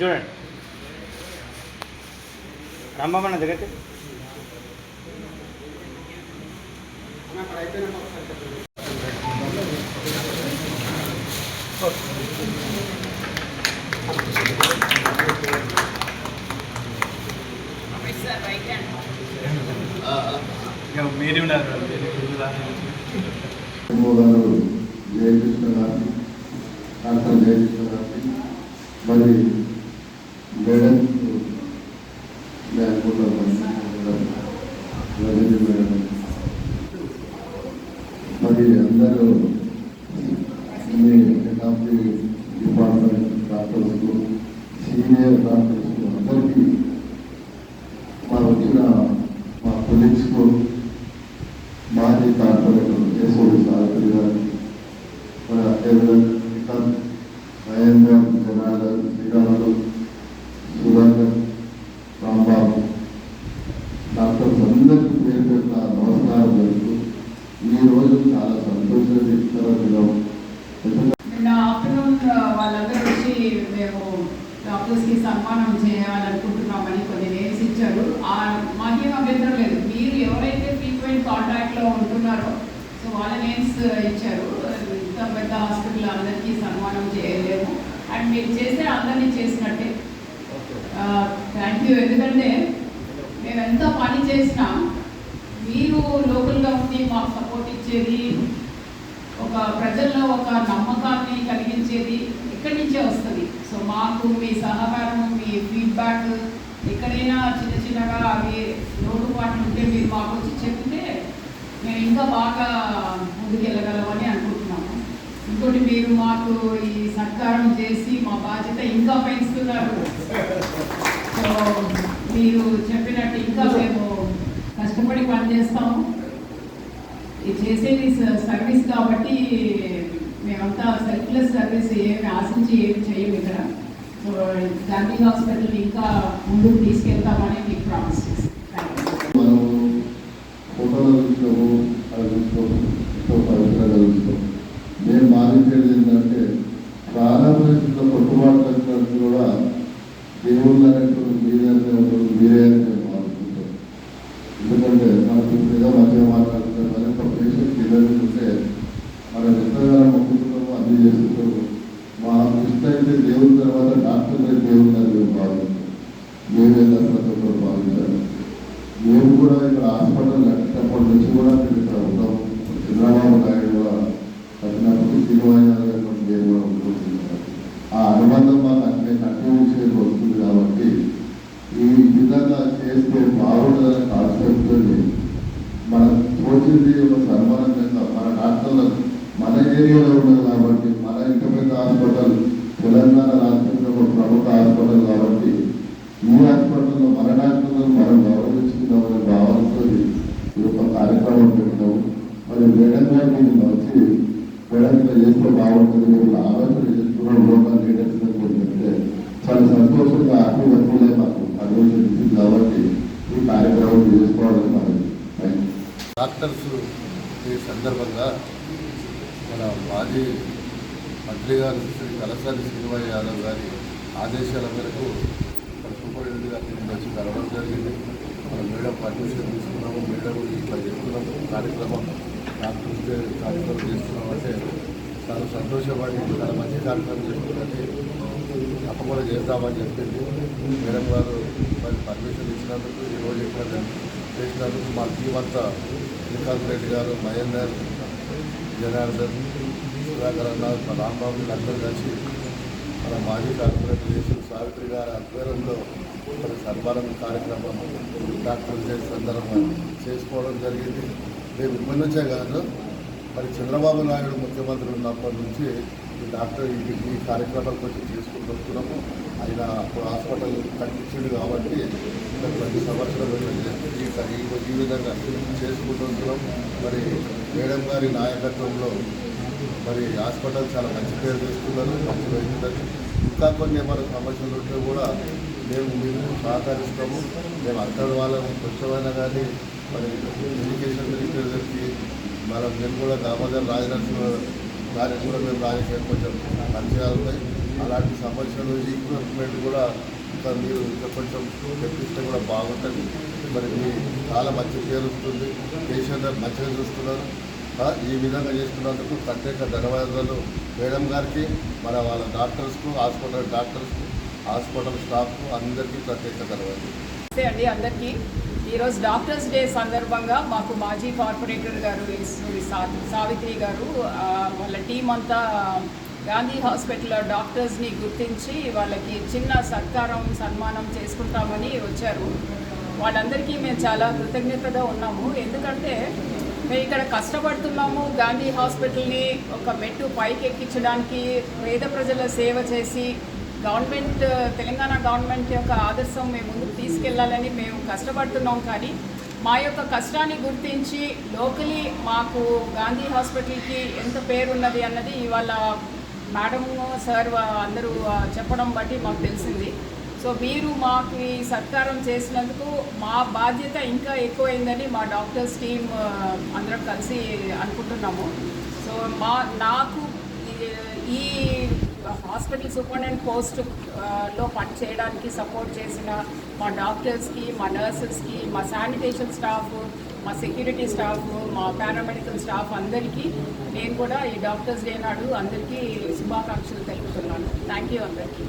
చూడండి రాంబాబన్న దగ్గరికి మీరు ఉన్నారు జయకృష్ణ గారిని డాక్టర్ జయకృష్ణ గారిని మరి మేడం రజనీ మేడం మరి అందరూ హెడ్ ఆఫ్ ది డిపార్ట్మెంట్ డాక్టర్స్కు సీనియర్ డాక్టర్స్కు అందరికీ మా వచ్చిన మా కొలీగ్స్కు మాజీ కార్పొరేటర్ ఎస్ఓడి సావిత్రి గారికి మన అదేవిధంగా మహేంద్ర జనార్దన్ శ్రీరాములు సుధాకర్ రాంబాబు డాక్టర్స్ అందరికీ పేరు పెట్టిన నమస్కారం చేస్తూ ఈరోజు చాలా సంతోషకరమైన నిన్న ఆఫ్టర్నూన్ వాళ్ళందరూ వచ్చి మేము డాక్టర్స్కి సన్మానం చేయాలనుకుంటున్నామని కొన్ని నేమ్స్ ఇచ్చారు. మాకేం అభ్యంతరం లేదు. మీరు ఎవరైతే ఫ్రీక్వెంట్ కాంటాక్ట్లో ఉంటున్నారో సో వాళ్ళ నేమ్స్ ఇచ్చారు. ఇంత పెద్ద హాస్పిటల్ అందరికీ సన్మానం చేయలేము అండ్ మీరు చేస్తే అందరినీ చేసినట్టే. Thank you. ఎందుకంటే మేము ఎంత పని చేసినా మీరు లోకల్గా ఉండి మాకు సపోర్ట్ ఇచ్చేది, ఒక ప్రజల్లో ఒక నమ్మకాన్ని కలిగించేది ఇక్కడి నుంచే వస్తుంది. సో మాకు మీ సహకారం, మీ ఫీడ్బ్యాక్, ఎక్కడైనా చిన్న చిన్నగా అవి లోటుపాట్లు ఉంటే మీరు మాకు వచ్చి చెప్తే మేము ఇంకా బాగా ముందుకెళ్ళగలమని అనుకుంటున్నాము. ఇంకోటి మీరు మాకు ఈ సత్కారం చేసి మా బాధ్యత ఇంకా పెంచుతున్నారు. సో మీరు చెప్పినట్టు ఇంకా మేము కష్టపడి పనిచేస్తాము. ఇది చేసేది సర్వీస్ కాబట్టి మేమంతా సెల్ఫ్లెస్ సర్వీస్ ఏమి ఆశించి ఏమి చేయము ఇక్కడ. సో గాంధీ హాస్పిటల్ ఇంకా ముందుకు తీసుకెళ్తామని మీకు ప్రామిస్ చేస్తాం. మనం ఫోటోలు చూస్తాము, అది చూస్తాము, ఎంతో పవిత్రంగా చూస్తాం. నేను భావించేది ఏంటంటే ప్రారంభంలో కొట్టుబాటు కూడా దేవుళ్ళు అనేటువంటి మీరే ఉంటుంది, మీరే అని నేను భావిస్తుంటాను. ఎందుకంటే మనకు ఏదో మంచిగా మాట్లాడుతుంటే మరి ఒక పేషెంట్ ఎదుర్కొంటే మనం ఎంతగానో మొక్కుతున్నామో అన్ని చేస్తుంటాము. మా దృష్టి అయితే దేవుని తర్వాత డాక్టర్ దేవుని మేము భావిస్తాం. మేమే ప్రతి భావించాలి. మేము కూడా ఇక్కడ హాస్పిటల్ కట్టినప్పటి నుంచి కూడా మేము ఇక్కడ ఉన్నాం. చంద్రబాబు నాయుడు కూడా కట్టినప్పుడు తీర్మానాలు మేము కూడా ఉంటున్నాం. ఆ అనుబంధం మాకు అన్ని కంటిన్యూషన్ వస్తుంది కాబట్టి ఈ విధంగా చేస్తే బాగుంటుందనే కాన్సెప్ట్తో మనం తోచింది ఒక సన్మానంగా మన డాక్టర్లకు మన ఏరియాలో ఉన్నది కాబట్టి మన ఇంత పెద్ద హాస్పిటల్ తెలంగాణ రాష్ట్రంలో ఒక ప్రముఖ హాస్పిటల్ కాబట్టి ఈ హాస్పిటల్లో మన డాక్టర్లను మనం గౌరవించుకుందామనే భావనతో ఈ యొక్క కార్యక్రమం పెట్టినాము. మరి మేడం గారు మీరు వచ్చి మేడం ఇలా చేస్తే బాగుంటుంది, మీరు ఆలోచన చేసుకున్న లోకల్ లీడర్స్ చెప్తే చాలా సంతోషంగా హ్యాపీగా మాకు అభివృద్ధి కాబట్టి ఈ కార్యక్రమం చేసుకోవాలని మనకి డాక్టర్స్ ఈ సందర్భంగా మన మాజీ మంత్రి గారు శ్రీ కలసాని శ్రీనివాస్ యాదవ్ గారి ఆదేశాల మేరకు సూపరింటెండెంట్ గారిని వచ్చి కలవడం జరిగింది. మన మేడం పర్మిషన్ తీసుకున్నాము. మేడం ఇట్లా చేస్తున్నాము కార్యక్రమం డాక్టర్స్ కార్యక్రమం చేస్తున్నామంటే చాలా సంతోషపడి చాలా మంచి కార్యక్రమం చేస్తుందంటే తప్పకుండా చేద్దామని చెప్పింది. మేడం గారు మరి పర్మిషన్ ఇచ్చినందుకు ఈరోజు ఇక్కడ చేసినందుకు మా టీం అంతా శ్రీకాంత్ రెడ్డి గారు, మహేందర్, జనార్దన్, సుధాకర్ అన్న, రాంబాబు అందరూ కలిసి మన మాజీ కార్పొరేటర్ చేసిన సావిత్రి గారి ఆధ్వర్యంలో మన సన్మానం కార్యక్రమం డాక్టర్ డే సందర్భంగా చేసుకోవడం జరిగింది. మేము ఇప్పటి నుంచే కాదు, మరి చంద్రబాబు నాయుడు ముఖ్యమంత్రి ఉన్నప్పటి నుంచి ఈ డాక్టర్ ఈ కార్యక్రమాలు కొంచెం చేసుకుంటూ వస్తున్నాము. ఆయన అప్పుడు హాస్పిటల్ కట్టించిండు కాబట్టి ప్రతి సంవత్సరం ఈ విధంగా చేసుకుంటున్నాం. మరి మేడం గారి నాయకత్వంలో మరి హాస్పిటల్ చాలా మంచి పేరు తెస్తున్నారు, మంచి వైద్యులు. ఇంకా కొన్ని ఏమైనా సమస్యలు ఉంటే కూడా మేము మీకు సహకరిస్తాము. మేము అక్కడ వాళ్ళని స్వచ్ఛమైన కానీ మరి ఎడ్యుకేషన్ మినిస్టర్కి మేము కూడా దామోదర్ రాజనరసింహ గారికి కూడా మేము రాజకీయ కొంచెం మంచిగా ఉన్నాయి. అలాంటి సమస్యలు ఈక్విప్మెంట్ కూడా ఇంకా మీరు ఇంకా కొంచెం తెప్పిస్తే కూడా బాగుంటుంది. మరి మీ చాలా మంచి పేరు వస్తుంది, పేషెంట్ మంచిగా చూస్తున్నారు. ఈ విధంగా చేస్తున్నందుకు ప్రత్యేక ధన్యవాదాలు మేడం గారికి, మన వాళ్ళ డాక్టర్స్కు, హాస్పిటల్ డాక్టర్స్కు, హాస్పిటల్ స్టాఫ్కు అందరికీ ప్రత్యేక ధన్యవాదాలు. నమస్తే అండి అందరికీ. ఈరోజు డాక్టర్స్ డే సందర్భంగా మాకు మాజీ కార్పొరేటర్ గారు సావిత్రి గారు వాళ్ళ టీం అంతా గాంధీ హాస్పిటల్ డాక్టర్స్ని గుర్తించి వాళ్ళకి చిన్న సన్మానం చేసుకుంటామని వచ్చారు. వాళ్ళందరికీ మేము చాలా కృతజ్ఞతగా ఉన్నాము. ఎందుకంటే మేము ఇక్కడ కష్టపడుతున్నాము. గాంధీ హాస్పిటల్ని ఒక మెట్టు పైకి ఎక్కించడానికి, పేద ప్రజల సేవ చేసి తెలంగాణ గవర్నమెంట్ యొక్క ఆదర్శం మేము ముందుకు తీసుకెళ్లాలని మేము కష్టపడుతున్నాం. కానీ మా యొక్క కష్టాన్ని గుర్తించి లోకలీ మాకు గాంధీ హాస్పిటల్కి ఎంత పేరున్నది అన్నది ఇవాళ మేడం సార్ అందరూ చెప్పడం బట్టి మాకు తెలిసింది. సో మీరు మాకు ఈ సత్కారం చేసినందుకు మా బాధ్యత ఇంకా ఎక్కువైందని మా డాక్టర్స్ టీం అందరం కలిసి అనుకుంటున్నాము. సో నాకు ఈ హాస్పిటల్ సూపరింటెండెంట్ పోస్ట్లో పని చేయడానికి సపోర్ట్ చేసిన మా డాక్టర్స్కి, మా నర్సెస్కి, మా శానిటేషన్ స్టాఫ్, మా సెక్యూరిటీ స్టాఫ్, మా పారామెడికల్ స్టాఫ్ అందరికీ నేను కూడా ఈ డాక్టర్స్ డే నాడు అందరికీ శుభాకాంక్షలు తెలుపుతున్నాను. థ్యాంక్ యూ అందరికీ.